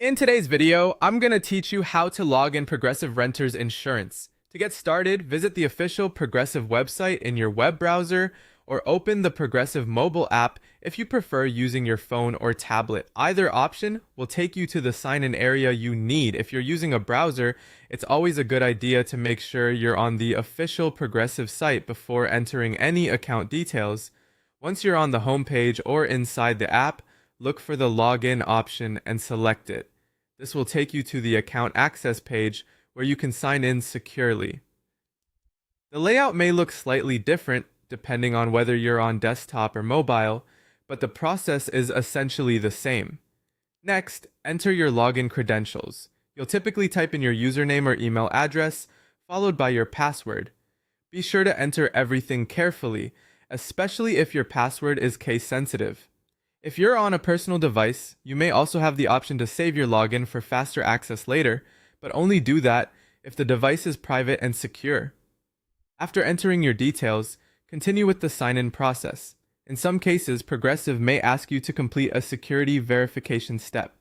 In today's video, I'm going to teach you how to log in Progressive Renters Insurance. To get started, visit the official Progressive website in your web browser or open the Progressive mobile app if you prefer using your phone or tablet. Either option will take you to the sign-in area you need. If you're using a browser, it's always a good idea to make sure you're on the official Progressive site before entering any account details. Once you're on the homepage or inside the app, look for the login option and select it. This will take you to the account access page where you can sign in securely. The layout may look slightly different depending on whether you're on desktop or mobile, but the process is essentially the same. Next, enter your login credentials. You'll typically type in your username or email address, followed by your password. Be sure to enter everything carefully, especially if your password is case sensitive. If you're on a personal device, you may also have the option to save your login for faster access later, but only do that if the device is private and secure. After entering your details, continue with the sign-in process. In some cases, Progressive may ask you to complete a security verification step.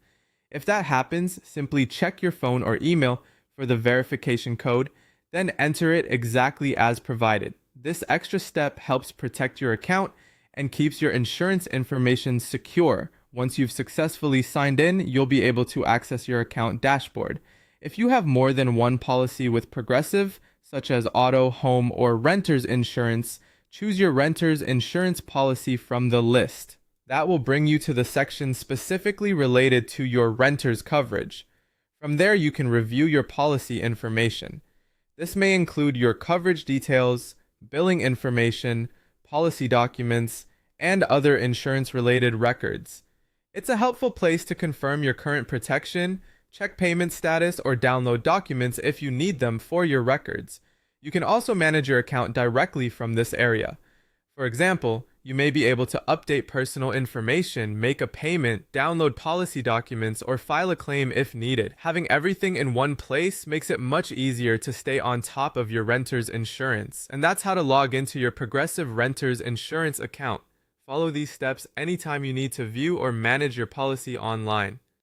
If that happens, simply check your phone or email for the verification code, then enter it exactly as provided. This extra step helps protect your account and keeps your insurance information secure. Once you've successfully signed in, you'll be able to access your account dashboard. If you have more than one policy with Progressive, such as auto, home, or renter's insurance, choose your renter's insurance policy from the list. That will bring you to the section specifically related to your renter's coverage. From there, you can review your policy information. This may include your coverage details, billing information, policy documents, and other insurance-related records. It's a helpful place to confirm your current protection, check payment status, or download documents if you need them for your records. You can also manage your account directly from this area. For example, you may be able to update personal information, make a payment, download policy documents, or file a claim if needed. Having everything in one place makes it much easier to stay on top of your renter's insurance. And that's how to log into your Progressive Renter's Insurance account. Follow these steps anytime you need to view or manage your policy online.